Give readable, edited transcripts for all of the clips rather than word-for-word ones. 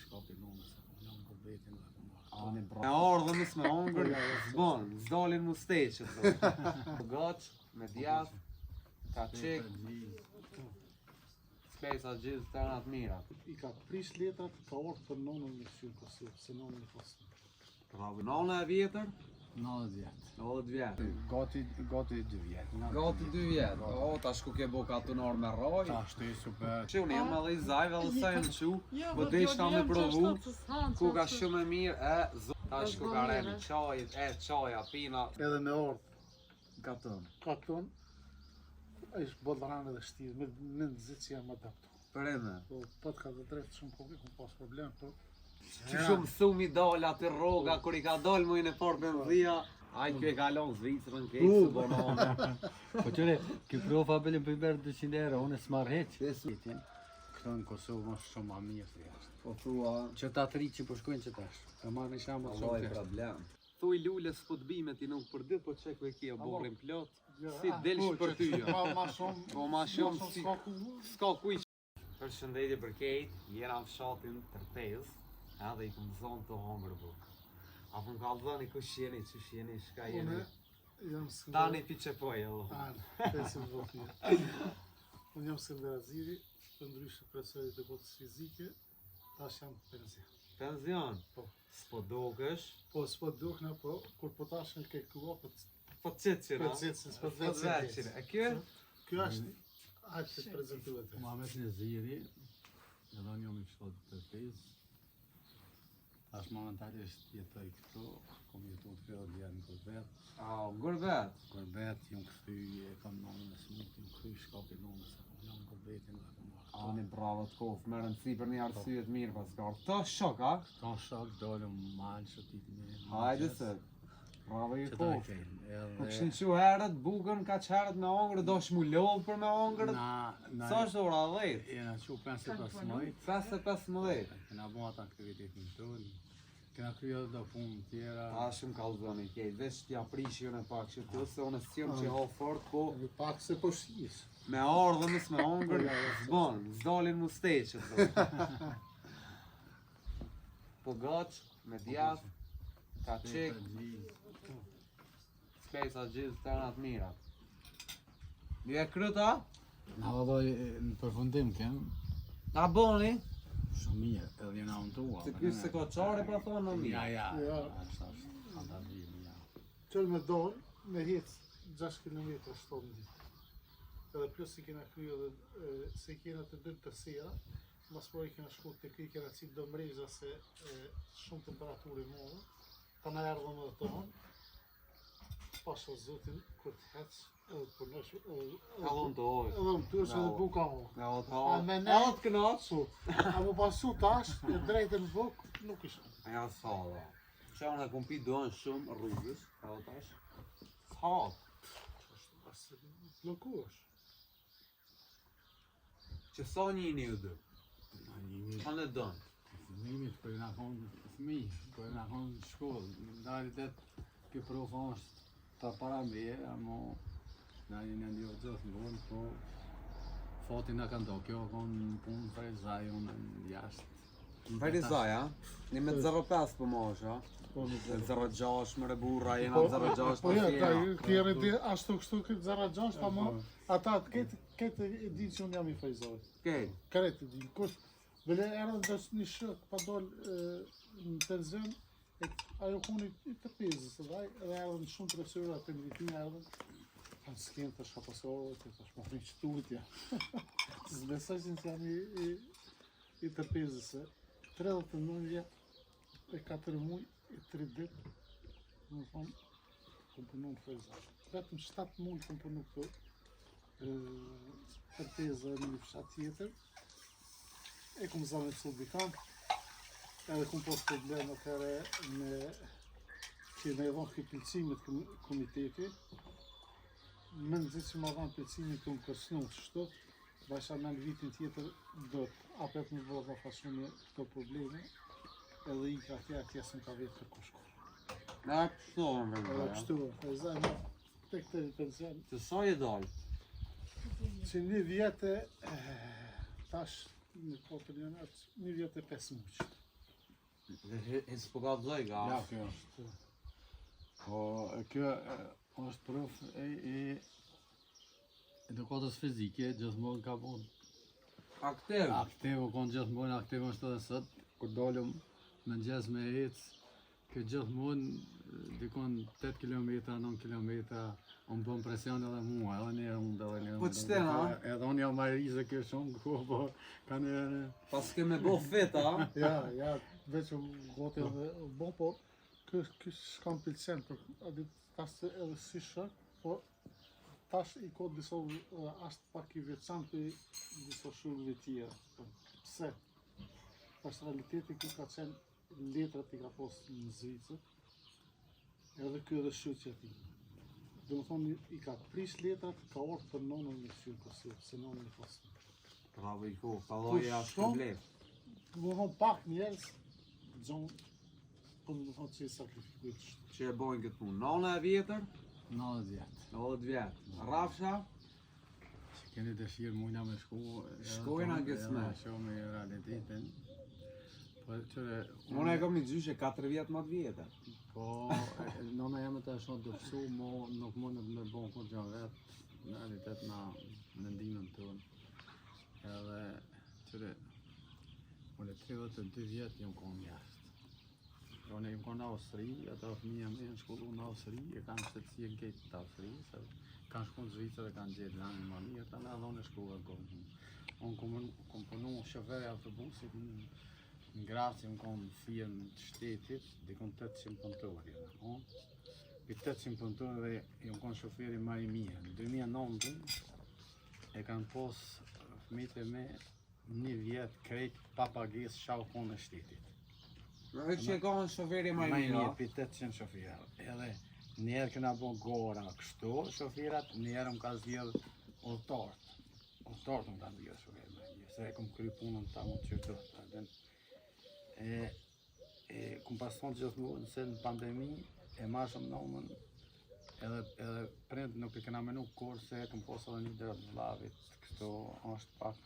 shkapi nëmës, unë jam për betin dhe të marrë. Ani bra. Me ardhë mësë me ongër, zbon, zdalin mu steqët. Gacë, me djath, ka qik, spesa gjithë të tëra të mira. I ka prish letrat, ka orë për nonën me këshirë Kosovë, se nonën e pasë. Bravo. Nona e vjetër? 90 vjetë. 90 vjetë. Gati 2 vjetë. Gati 2 vjetë. O, tash ku ke bo ka të nërë me roj. Ta shtu super. Që unë jam edhe i zajve dhe sa jenë qu, po deshta me provu, ku ka shumë e mirë, tash ku ka remi qajit, qaja, pina. Edhe me orë. Gatën. Ka këton, ishë bodhranë dhe shtirë, me nëzit që jam adaptu. Për eme. Po, të ka të drejtë shumë po ku pas problem, po. Që shumë thumi dal aty rroga, kur i ka dal mujnë e parë për dhia, aj kjo e kalon Zvicrën, kejtë së bonone. Po qëre, kjo profa bëllin për i berë 200 euro, unë e s'marrë heqë. Këto në Kosovë është shumë ma mirë se jashtë. Po thua, Që ta të rritë që po shkojnë që tash. Ka marrë një shambull shumë Allah i të problem. Thuj lulles po të bime ti nuk për dit, po qekve kjo borin plot. Si delsh për ty jo. Ma shumë, Po ma shumë si s'ka ku. s'ka kuj. Përshëndetje për kejt, jena në fshatin Tërtez, edhe i këmë zonë të hongër bukë. Apo më kallëzoni kush jeni, shka jeni. Jam së Tani pi që po jello. Pesim votje. Unë jam së Aziri, të ndryshë profesorit të botës fizike, tash jam penzion. Penzion? Po. S'po dokësh? Po, s'po dukna, po, kur po tash në ke kua, po Po qëtësira? Po qëtësin, s'po Po veqin. E kjo? Kjo është, hajtë të prezentuat e. Muhamet Neziri, edhe unë jam i fshatit Tërtez. Tash momentarisht jetoj këtu, kom jetu të fjallë djerë në Gurbet. Gurbet? Gurbet, jam këthy, e kam nonën e smut, jam këthy shkapi nonës, unë jam Gurbetin dhe të marrë. Ani bravo të kofë, me rëndësi për një arsyet mirë pas ka orë. Të shok, a? Ka shok, dollëm malë, shëtit me... Hajde se. Bravo i Që ta i kofë. kejnë. Po këshin që herët, bukën ka që herët me ongërë, do shmu lovë për me ongërë. Sa është ora 10? Jena që 55 5-15. Kena bo ata aktivitetin tonë. Kena kryo dhe punë tjera. A shumë kalzoni kejtë, veç t'ja prishi unë e pak që të, se unë e s'jëm që ha fort, po Në pak se po shis. me ardhë mësë me ongërë, zbon, zdalin mu steqët. Po gacë, me djath, ka qik, spesa gjithë të tëra të mira. Një e kryta? Na vëdoj në përfundim kem, Ta boni? shumë mirë, edhe jena unë tua. Se kjo se ka qare pra thonë në mirë. Ja, Ja. është fantazim, ja. Qëllë me dorë, me hitë 6 km 7 ditë. Edhe plus si kena kryo dhe se kena të dy të sera, mas po i kena shku të kry, kena qitë do mreza se shumë temperaturë i modë, ta na erdhëm edhe tonë, pasha zotin kur të heqë, edhe për nësh, Kallon të ojë. edhe më tyrës edhe buka ho. Me o të A me hajë. ne- E o të knaqë. A mu pasu tash, e drejtën në bukë, nuk ishë. E ja s'hala. Që unë e kom pi doën shumë rrugës, e o tash. S'halë. Asë blokuash. Që sa njëni ju dë? Ka në dënë. Fëmimit, kër nga konë fëmi, kër nga konë në shkollë, në realitet, kjo profa është ta para me, amo, na një një ndjohë gjithë në vonë, po, fati nga ka ndo, kjo konë punë për e zaj, unë në jashtë. Verizaj, a? Një me 0,5 për mosh, a? Po, në Dhe 0,6 më reburra, jena Po, 0,6 po për ja, tjera. kjeri di ashtu kështu këtë 0,6, ama ata këtë e di që unë jam i fajzoj. Kej, Kret e di, kush, bele erën dhe një shok pa dollë në penzion, ajo kuni i të pezës, edhe erën shumë profesorë atë në vitin erën, kanë s'kenë të shkapasorë, të shma frinë qëtutja. Zbesoj që jam i të pezës, 39 vjetë, e 4 muj, e 3 ditë, në thonë, kom punu në fajzoj. Vetëm 7 muj kom punu këtu, Tërteza në një fshat tjetër, e kom zanë të subikan, edhe kom pas problem atëre me që me edhon këtë pilcimit komiteti, me nëzit që ma dhanë pilcimit të më kërsnu qështu, bashkë me në vitin tjetër do të apet më vërë dhe fasu me këto probleme, edhe i ka atje së më ka vetë kërko shkollë. na kështohen Edhe Verizaj, a? kështu, e zanë, të këtë pension, Që sa je dalë? që një vjetë, tash në kopën janë atë, një vjetë e 5 muqë. E s'po ka vëllai Ja, ga. kjo është. Po, kjo është prof e edukatës fizike, gjithmonë ka bon Aktiv. aktiv, u konë gjithmonë aktiv është edhe sot, kur dolëm mëngjes me ecë, kjo gjithmonë dikon 8 km, 9 km, unë bëm presion edhe mua, edhe njerë unë edhe njerë. Po qëtën, ha? Edhe unë jam marizë kjo shumë, po ka njerë. Pas ke me bo fit, ha? Ja, veç goti edhe bon, po ky s'kam pëlqen, për a di tash edhe si shok, po tash i ka disa është pak i veçantë për disa shurëve tjera. Pse? Tash realiteti ku ka qenë letrat i ka pas në Zvicër, edhe ky edhe shoqja e tij. Do të thonë i ka prish letrat, ka ardhur për nonën me sy Kosovë, se nonën e pas. Bravo i ku, palloja është shumë? problem. Do të thonë pak njerëz gjon po do të thonë që i sakrifikues. Që e bojnë këtë punë. Nona e vjetër, 90 vjetë. 90 vjet. Rafsha, Që keni dëshirë mujna me shku. Shkojna gësme. Shumë me realitetin. Po qëre, unë e kam një gjyshe 4 vjet më të vjetër. po, nona jeme të shumë dëpsu, nuk mundet me bon kur gjanë vetë, në realitet në mendimin tonë. Edhe, qëre, unë 32 vjetë jam konë jashtë. Unë jam konë në Austri, ata fëmija me në shkollu në Austri, e kanë shtetësi në kejtë të Austri, se kanë shku në Zvicër e kanë gjetë lanë më mirë, ta në edhe unë e shkuar konë. Unë kom punu shoferi autobusit në Graci, më kom fien të shtetit, dikon 800 punëtori. Unë, i 800 punëtorëve jam konë shoferi më i mirë. Në 2009 e kanë pos fëmijët e me 1 vjet krejt pa pagesë shau konë e shtetit. E që e ka në shoferi më i mirë. Për 800 shoferë. Edhe njerë këna bo gora kështu shoferat, njerë më ka zgjedhë udhëtarët. Udhëtarët më ka zgjedhë shoferë më i mirë, se e kom kry punën ta më të qytetë. Kum pas thonë gjithmonë se në pandemi e marrëm nomën edhe prind nuk e kena menu kur se kom posë edhe një dërët vllavit, kështu është pak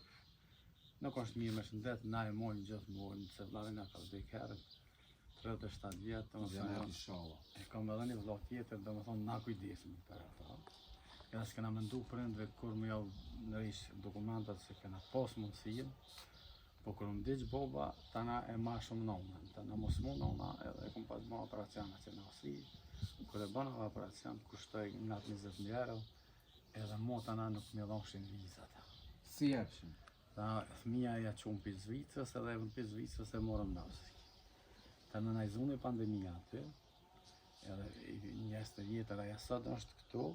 nuk është mirë me shëndet, na e mojnë gjithmonë, se vllavin na ka vdek herët 37 vjetë, e kam edhe një vllah tjetër, do më thonë na kujdesim për ata. Ja s'kena mendu prindve kur më javë në ishë dokumentat se kena pas mundësin, po kur më diqë boba, tana e ma shumë nonën, tana mos mu nona edhe kom pas bëna operaciona që në Asri, kur e bëna operacion kushtoj nga 20.000 euro, edhe mu tana nuk me dhonshin vizat. Si jepshin? Ta fëmija ja qumë për Zvicrës edhe për Zvicrës e morëm në Asri. Ta në najzune pandemija aty, edhe njës të vjetër aja sot është këtu,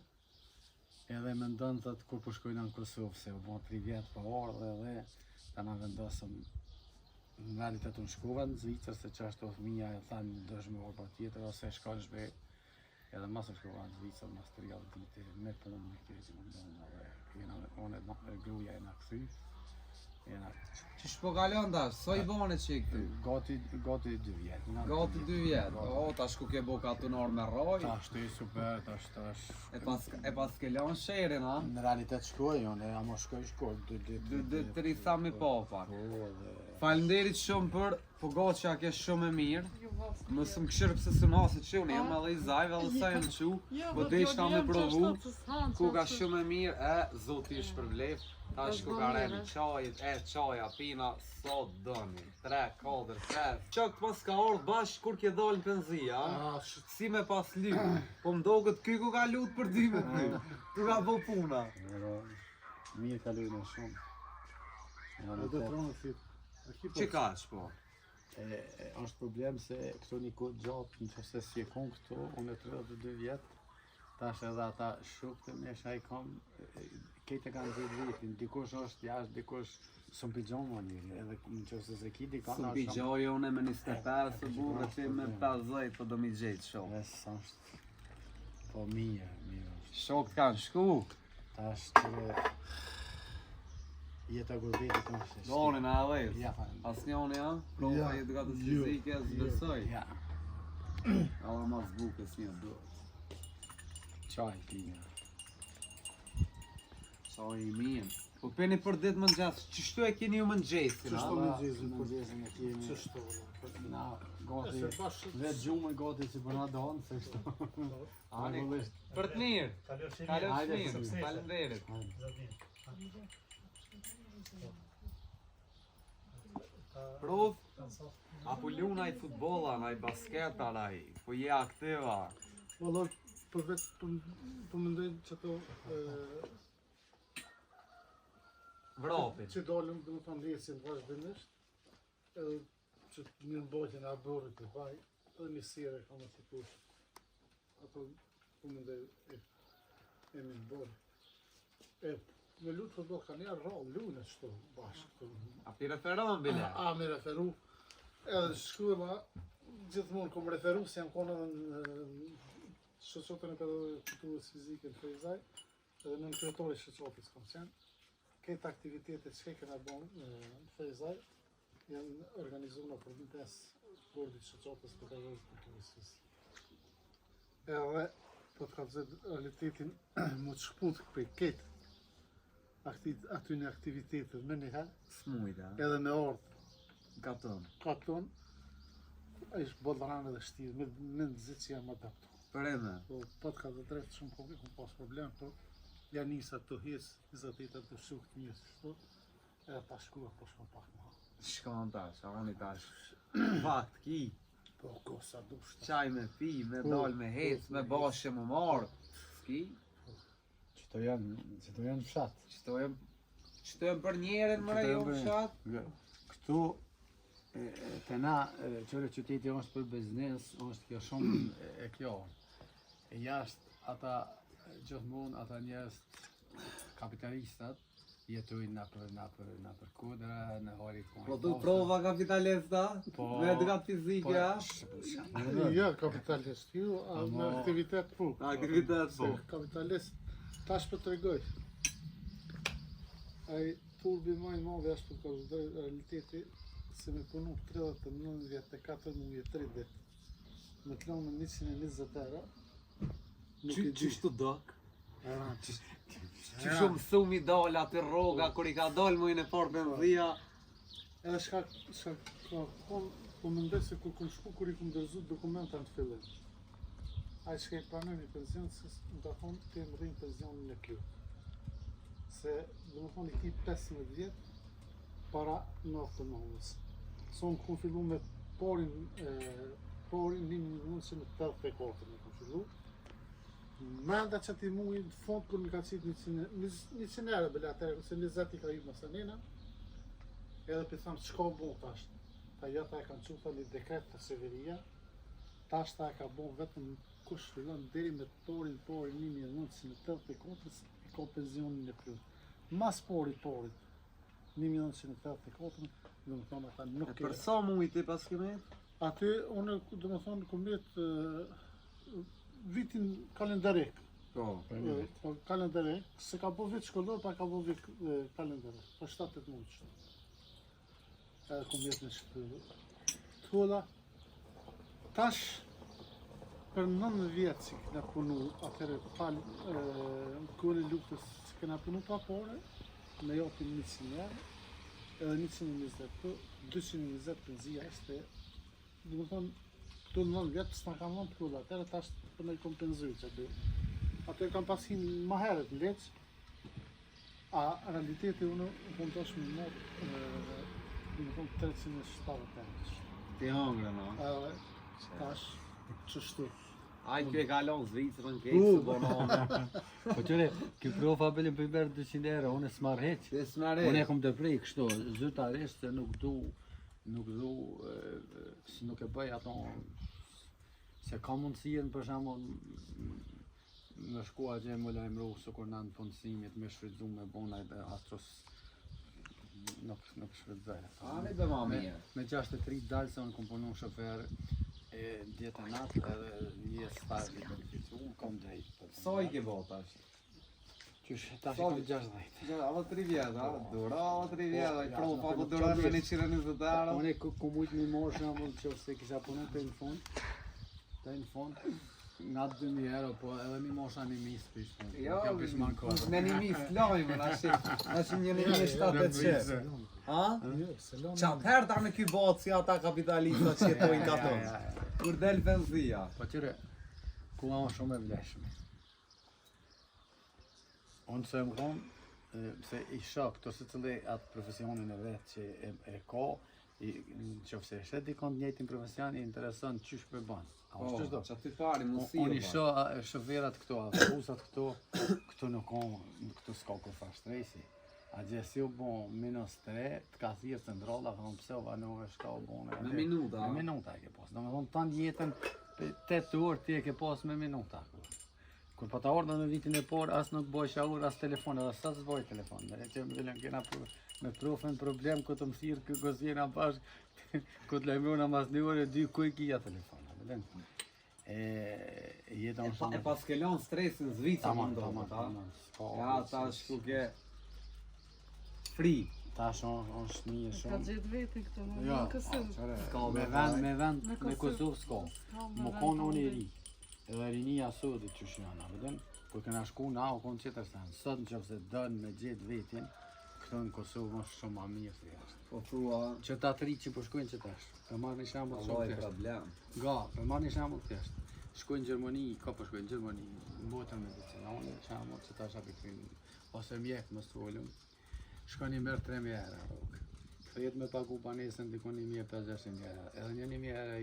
edhe me ndonë thëtë kur po shkojnë në Kosovë, se u bon 3 vjetë për orë edhe ta na vendosëm në realitet unë shkova në Zvicër, se që ashtu fëmija e thanë dëshme orë për tjetër, ose shkall shbe, edhe mas shkova në Zvicër, mas 3 dite, me punë me këtë që më ndonë, edhe unë e gruja e nga këthy, Që shpo kalon tash, so i bane që i këty? Gati 2 vjetë. Gati 2 vjetë, o, tash ku ke bo katunar me roj, Tash të i super, tash. e pas ke lan sherin, ha? Në realitet shkoj, unë e ama shkoj, 2 ditë. Të rithami pa pak. Po, Falenderit shumë për pogaçja ke shumë e mirë. Mësë më këshirë pëse së nasit që unë jam edhe i zajve edhe sa jenë që, po deshta me provu, ku ka shumë e mirë, zoti është për vlef, tash ku ka remi qajit, qaja, pina, sot dëni, 3, 4, 5, qakt pas ka ardhë bashkë kur ke dalë në penzia, si me pas lypë, po më do këtë ky ku ka lutë për 2 me tu ka bo puna. Mirë ka lujnë shumë. Që ka që po? Është problem se këto një kohë gjatë, në qëse si e konë këto, unë e 32 vjetë, tash edhe ata shukë të mesha i kam, kejtë e kanë 10 vitin, dikush është jashtë, dikush së mpigjon më njëri, edhe në qëse se ki di kanë Së mpigjon une me 25 së burë, që me 50 po do mi gjetë shokë. është, po mirë. Shokët kanë shku? Tash qëre, jeta gurbetit në shështë. Doni në adhes? Ja, falem. As njoni, ha? Prova edukatës fizike, zbesoj. Ja, Alla mas bukës një duhet. qaj pina. Sa i mirë. Po peni për ditë mëngjes, çështu e keni ju mëngjesin, a? Çështu mëngjesin, mëngjesin e kemi. Çështu. Na, gati. Se bashkë Vetë gjumë gati që për na donë, se kështu. Ani, Regullisht. për të mirë. Kalofsh Hajde, mirë. sukses. Faleminderit. Prov, apo luna i futbolla, ai basketa, ai, po je aktiva. Valla, për vetë për mendoj që ato Vrapin. që dalëm dhe më thonë lesin vazhdimisht, edhe që të mirë mbajtjen e aborit të vaj, edhe një sire kam të kush. Ato për mendoj e mirë mbajt. Me lutë futbol ka njerë rrallë, lune qëto bashkë. A pi referon bile? A me referu, edhe shkruema, gjithmonë kom referu, se jam konë edhe në shëqotën e pedagogikës fizike në Fejzaj, edhe në kryetori shëqotës kom qenë. Këtë aktivitetet që kena bon në Fejzaj, janë organizuar për vites bordit shëqotës pedagogikës fizike. Edhe, po të ka zëtë realitetin, më të shkpunt për këtë aty në aktivitetet me njëherë, Smujta. edhe me ardhë Gaton. katon, a ishë bodhranë dhe shtirë, me nëzit që jam adaptu. Për eme. Po të ka dhe drejtë shumë po kom pas problem, po ja nisa të hes, 20 ditë të shuk të njësë, po, edhe ta shkua po shkon pak më. Shkon tash, a oni tash. Vakt, ki. Po, kosa dushta. Qaj me pi, me dal, me hec, me bashkë më marë. Ski. Qëto janë fshat. Qëto jem për njerën më jo fshat. Këtu, të na, qëre qyteti është për biznes, është kjo shumë e kjo. E jashtë, ata gjithmonë, ata njerëz kapitalistat, jetojnë na për kodra, në harit Po tu prova kapitalista, me edrat fizike, a? Ja, kapitalist, ju, me aktivitet po. Aktivitet po. Kapitalist, tash për të regoj. Ai turbi më i madh është për ka realiteti se me punu 39 vjet e 4 muaj e 3 ditë. Me të lënë 120 euro. Nuk e di. Qështu dok? Era, Që shumë thumi dal aty rroga, kur i ka dal mujnë e parë benzia. edhe shka ka kon, po mendoj se kur i kum dërzu dokumenta në fillim. Ai shka i pranoj një pension, se më ka thonë ti më rrinë pensionin e kjo. Se, dhe më thonë, i ki 15 vjet para 99-ës. So më kom fillu me parin 1984 me kom fillu. Menda që ati mui në fond kër më ka qitë 100 euro bële atërë, se 20 i ka ju mësanina, edhe për thamë që ka bon tash. Ta jata e kanë quta një dekret të severia, tash ta e ka bon vetëm kush fillon deri me porin 1984 i ka pensionin e plot. Mas porit 1984, dhe më thonë ata nuk E për sa mujt i pas kemet? Aty, unë, dhe më thonë, kom jetë vitin kalendarik. Po. Kalendarik, se ka po vit shkollor, pa ka po vit kalendarik. Po 7-8 muaj qëtë. Edhe kom jetë në shpërë. Tulla, tash, për 9 vjetë që këna punu, atëre kërë luftës që këna punu pa pore, me jopin 100 euro, edhe 120 për, 220 penzia është, dhe më thonë, të 9 vjetë, s'na kam nëmë prulla, atëre tash për në i kompenzuj që dy. Ato e kam pasin ma herët në leq, a realiteti unë kom tash më mërë, dhe më thonë 370 euro. Ti hangre, no? Edhe tash, qështu. Aj, kjo e kalon Zvicrën, kejtë së bononë. Po qëre, kjo profa bëllin për i berë 200 euro, unë e s'mar heq. Ti s'mare. Unë e kom të prej kështu, zyrtarisht se nuk du, se nuk e bëj ato, se ka mundësien për shembull në shkua që e më lajmëru se kur në punësimit me shfrytzu me bona e astros nuk shfrytzoj. Ani dhe ma mirë. Me 63 dalë se unë kom punu shofer e djetë e natë edhe një staj i beneficu, unë kom drejt. Sa i ke bota është? Qysh, tash i kom 60. Alla 3 vjetë, a? Dura, alla 3 vjetë, a i profa po duran me 120 euro. Unë ku mujtë mi morë shembull që se kisha punu të në fund, nga 2000 euro, po edhe një mosha një misë pishtë. Jo, Kjo pishë mankore. me një mis lajmë, ashtë një 1700. Ha? Qatëherë ta në ky botë si ata kapitalista që jetojnë katon. Kur del benzia. Po qëre, ku ma shumë e vleshme. Unë se më thonë, se i shok të se cële atë profesionin e vetë që e ka, që fse shet dikon të njëjtin profesion, i intereson qysh për banë. A është qështë do? Që aty pari, mësirë. Unë i shoh shoferat këto, autobusat këto nuk kanë, këtu s'ka kur fa shtresi. A gjë si u bon -3, të ka thirë të ndrolla, thonë pse u vanove shka u bon. Me minuta. Me minuta e ke pas. Do me thonë tanë jetën 8 orë ti e ke pas me minuta. Kur pa ta orda në vitin e por, as nuk boj shaur, as telefon, edhe sa s'boj telefon. Dhe që më kena me profën problem, ku të më thirë kë gozjena bashkë, ku të lejmona mas një orë, 2 kuj kija telefon. E pas kellon stresin Zvica më ndonë, ta? Ja, ta shku ke free. Ta është një Ka shumë. gjithë veti këtu, në Jo, kësëm. me vend, Me me Kosovë s'ka. Më vend konë unë i të ri. Edhe rinia sodit që shjana, vedem? Kur këna shku na, u konë qëtër sen. Sot në që fse dënë me gjithë vetin, këtu në Kosovë është shumë ma mirë se jashtë. Po thua, Që ta të ri që po shkojnë që tash. Për marrë një shambull shumë Allah i thjesht. problem. Për marrë një shambull thjesht. Shkojnë në Gjermani, ka po shkojnë në Gjermani, në botën medicinale, shambull që tash api kërin, ose mjek më stolëm, shkojnë i mërë 3.000 euro rrugë. Këthet me pagu panesën dikon 1.500 euro. Edhe një 1.000 euro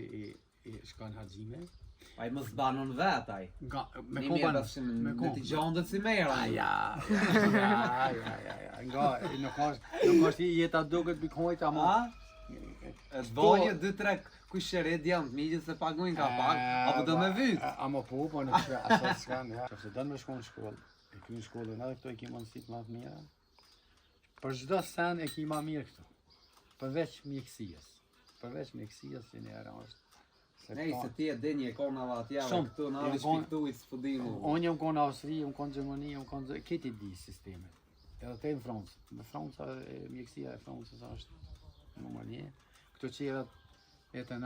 i shkojnë hargjime. A i mos banon vetaj. Me koban, me Me t'i gjondët si mera. Ja. Nuk është i jeta duket bikojt, ama... A? E të bojë 2-3 kusheret janë të migjën se pagojnë ka pak, apo do me vytë. Ama po, nuk shka, aso s'kan, ja. Që se dënë me shku në shkollë, e kry në shkollën edhe këto e ki mundësit ma të mira. Për çdo sen e ki ma mirë këtu. Përveç mjekësijës. Përveç mjekësijës që një era është. Nej, se ti e dinje e kona dhe atjave Shumë. këtu në avi shpiktu i s'pudimu. Unë jam konë Austri, jam konë Gjermani, jam konë... Këti di sisteme. Edhe te në Francë. Në Franca, mjekësia e Francës është numër 1. Këto qerat e të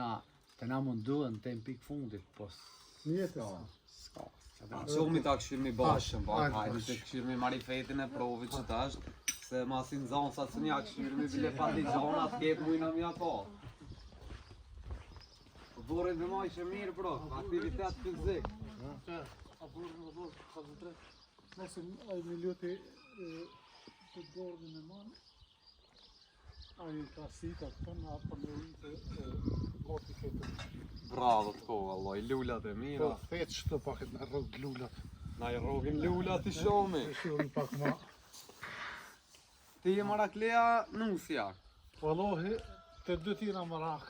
na munduhen të në pikë fundit, po s'ka. Shumë ta këshirë mi bashkën, po hajde të këshirë mi marifetin e provit që t'ashtë, se masin zonë sa të nja këshirë mi bile partizonat, kep mujna mja po. Burin dhe ma ishe mirë, bro, aktivitet fizik. Nëse ai me luti të gordën e manë, ai ka sita të në apo në ujtë koti këtë. Bravo të kohë, valloj, lullat e mira. Po, fetë shto paket në rrugë lullat. Na i rogin lullat i shomi. E shurën pak ma. Ti e Maraklea nusja. Wallohi, të dy tira marak.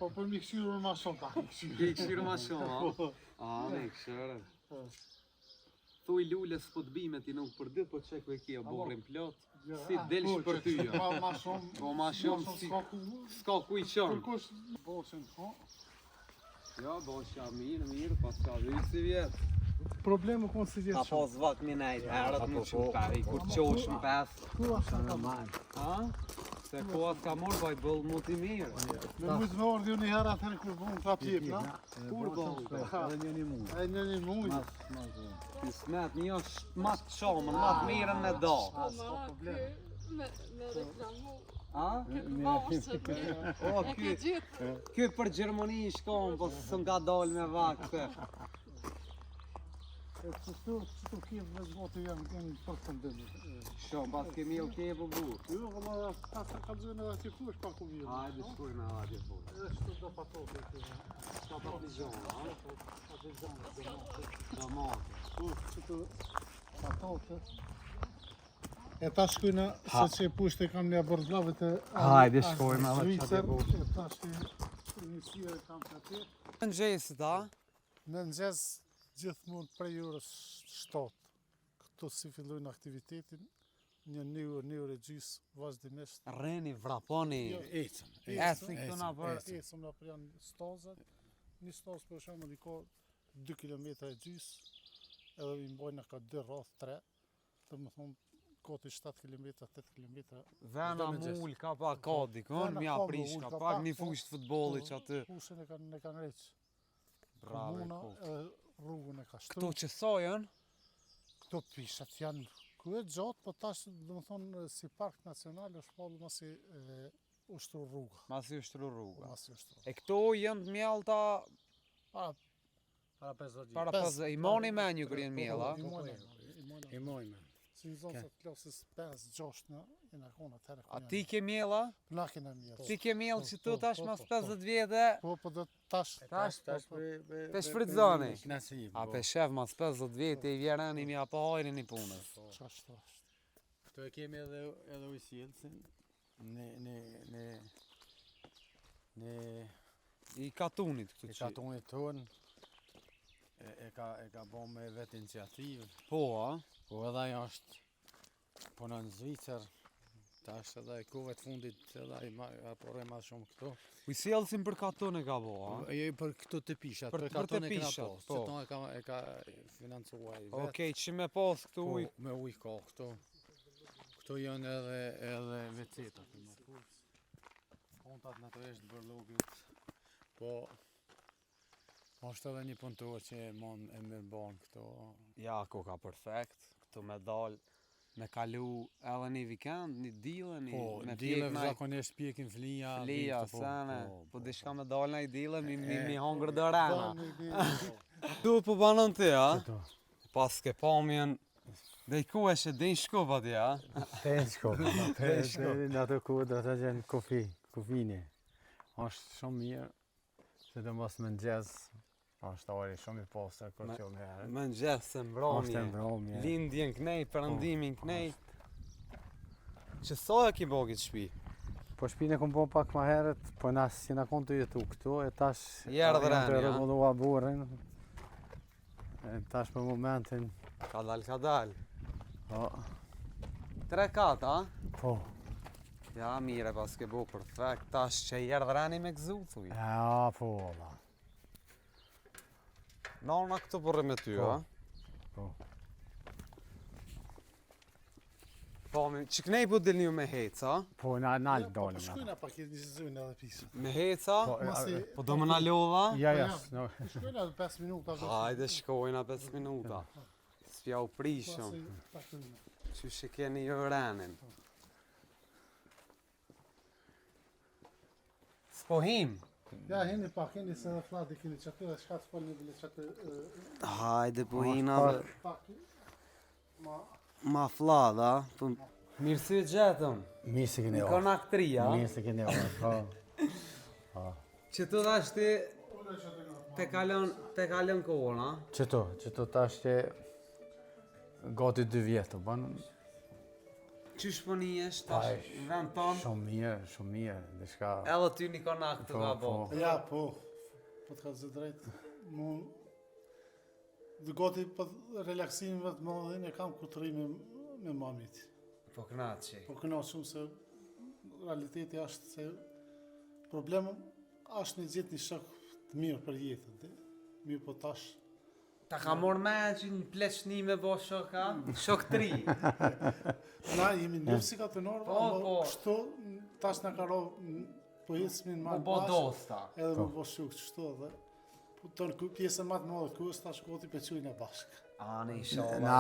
Po për mi këshirën ma shumë ta. Ki këshirë ma shumë, a? A, me këshirë. Thuj lullës po të bime ti nuk për dit, po qeku e kia borin plot. Si delsh për ty, jo. Ma shumë. Po ma shumë si... S'ka ku i qënë. Kërkush bosin ho. Jo, bosha mirë, pas ka dhujtë si vjetë. Problemi konë si A vjetë po zvak një nejtë, herët më që peri, kur qosh më pes. A? Se koha s'ka morë baj bëllë mu t'i mirë. Me mujtë me ordi unë i herë atëherë kur bëmë ka pjep, na? Kur bëllë? Edhe një mujë. E një mujtë. Ti smet një është ma të shamën, ma të mirën me do. Me reklamu. A? O, ky për Gjermani shkon, po së nga dollë me vakte. Qështu kjevë me zgotë janë përfëndim. Shumë, pas kemi o kepo burë. Jo, vëlla, ta ka dzojnë edhe ati kush pa ku mirë. Hajde, shkojnë a atje po. E shtu do patote këtë. Ka patlijon, a? Do mate. Qëtu patote. E ta shkojnë, se që pushte kam një bërglavit e... Hajde, shkojnë edhe Zvicër, e ta shkojnë njësia e kam të atje. Në gjesit, a? Në nëgjes gjithmonë prej orës 7. Këto si fillojnë aktivitetin, një orë e gjysë vazhdimisht. Reni, vraponi. Ecëm. Ecën këtu na për... Ecëm na për janë stazat. Një staz për shembull i ka 2 km e gjysë, edhe i mbojnë ka 2 rreth 3. Domethënë koti 7 km, 8 km. Vena mull ka pa ka dikon, mja prish ka pak një fush të futbollit që aty. Fushën e kanë req. Bravo, Komuna, rrugën e ka Këto shtru. që sajën, Këto pishat janë kryet gjatë, po tash do të thonë si park nacional është pallu masi ushtru rruga. masi ushtru rruga. Masi ushtru. E këto janë të mjellta Pa, Para 50 para vjetë. pas i moni menju kur janë mjella. I mojme. Si në zonë se klasës 5-6 në jena kona të herë. A ti ke mjella? Na kena mjetë. Ti ke mjellë që tu tash mas 50 vjetë. Po do tash. Pe shfrytëzoni. Knasi. A pe shef mas 50 vjetë i vjerën i mja pa hajrin i punës. Ç'është. Këto e kemi edhe ujësjelësin. Në I katunit e këtu që. katonit tonë. E ka bo me vetë iniciativë. Po, a? Po edhe ajo është punon në Zvicër. Tash edhe e kove të fundit edhe ai porre ma shumë këto. Ujësjelësin për katun e ka bo, a? Jo për këto të pishat, Për për katone të kena pishat, pas. po. Qëto e ka financua i vetë. Okej, që me pas këtu Po, uj. me ujë ka këto. Këto janë edhe vecetat. Kontat natyrisht bërlogit. Po është edhe një punëtor që e mirë banë këto. Ja, koka perfekt. Këtu me dal, me kalu edhe një vikend, një dile, Po, me dile pjek naj zakonisht pjekin flija. flija, vinë këto, sene. Po dishka me dal naj dile, mi E, hongër do rena. Dani, Tu po banon ti, a? Këto. Pas ke pamjen, dhe i ku e që din shku pa ti, a? Peshko, në ato ku do të gjenë kufini. Është shumë mirë, se të mos më nxez, është ori shumë i posër kur Me- që më herë. Më në gjithë se Është e mbromje, mbromje. lindjen knej, përëndimin knej. Që sa e ki bogit shpi? Po shpinë e kom bo pak ma herët, po si na kon të jetu këtu, e tash Jerdë jam të reni, a? rregullua burrin. E tash për momentin, Ka dal. po, 3-4, a? po, Ja, mire, pas ke bo perfekt. Tash që jerdë reni me gzu, thuj. ja, po, valla. Nona këtu përre me ty, Po. a? Po. Po, që kënej po dilni ju me heca? Po, na Po dolim. shkojna pak i zëjnë edhe pisha. Me heca? Po, Masi Po do më na lodha? Ja, Po, ja, ja. no. shkojna edhe 5 minuta. Hajde shkojna 5 minuta. S'pja u prishëm. Masi takojna. Që shi keni ju renin. S'pohim. Ja, heni pak, heni se dhe flati keni qëtë dhe shka të folni bile qëtë Hajde pohina pak. Ma, ma flada. Mirë si gjetëm. Mirë se keni Në orë. konak 3, a? Mirë se keni orë, po. Që të dhash ti te kalon kohën, a? Qëto tash që gati 2 vjetë, bën Qysh po njesh tash Aj, në vend tonë? shumë mirë, diçka. Edhe ty një konak të ka bo. ja, po të ka zë drejtë, mu, dhe gati për relaksimin vetë më dhe e kam kutërimi me mamit. Po knaqi. Po këna shumë se realiteti është se problemi është një gjithë një shok të mirë për jetën, mirë po tash. Ta ka morë me që një pleçni me bo shoka? Shok 3. Na jemi njërë si katonor, Po, po. kështu tash në ka rovë po jesmin Po marë bo dosta. edhe më bo shukë kështu edhe tonë pjesën matë më dhe kës tash goti për qujnë e bashkë. Ani, shola.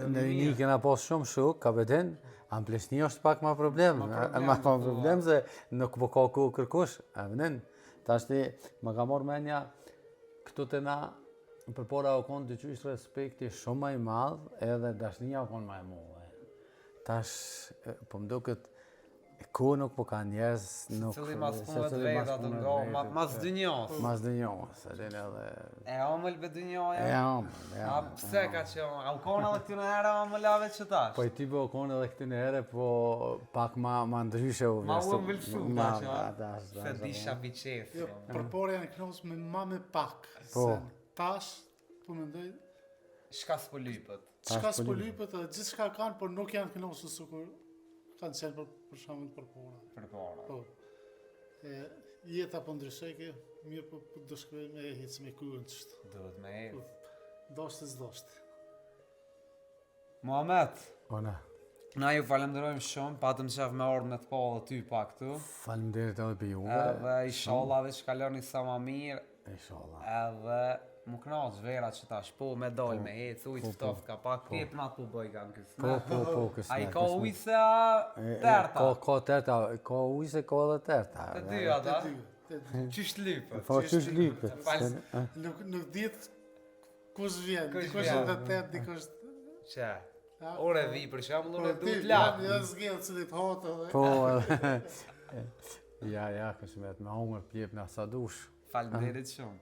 Në një kena pas shumë shuk, ka beden, amplesni është pak ma problem. Ma problem se nuk po ka ku kërkush, e vënin. Tash ti, më ka morë menja, këtu të na, për pora o konë dyqysh respekti shumë ma i madhë, edhe dashnia o konë ma e mullë. Tash, po më duket, ku nuk po ka njerëz, nuk... Cili mas punëve të veta të nga, mas dënjos. Mas dënjohës, edhe edhe... E omël be dënjoja? E amë, A pse ka që omël? A u kona dhe këtyne herë omël ave që tash? Po i ty po konë edhe këtë në herë, po pak ma ndryshe u Ma vjestu. u mbëlsu tash, a? Se disha bi qef. Jo, përpore janë kënos me ma me pak. Po. Se tash, po mendoj, Shka s'po lypët? qka s'po lypët edhe gjithë shka kanë, por nuk janë kënosë sukur kanë qenë për shamën përpora. Për para. Po. Jeta po ndryshojke, mirë po do shkoj me e hitë me kujën qështë. Duhet me e. Doshtë e zdoshtë. Muhammed, Po na, na ju falenderojmë shumë, patëm qef me orë me të pa dhe ty pa këtu. faleminderit edhe për juve. Edhe inshallah dhe që kaloni sa ma mirë. Inshallah. Edhe më knaq vera që tash po me dal me ec, ujë ftoft ka pak pjepnat po bëj kanë kësë. Po, kësë. Ai ka ujë se terta. Ka terta, ka ujë se ka edhe terta. Të dy ata. Te dy. Qysh lypët. Po, qysh lypet. Nuk dit kush vjen, Kush dikush vjen. në të tet, dikush... Që? Ha? Ore vi për shembull unë Po, duhet ti, lap. Ja zgjellë cilit hotë dhe... Po, ja, kësmet me hongër pjep në sa dush. Faleminderit shumë.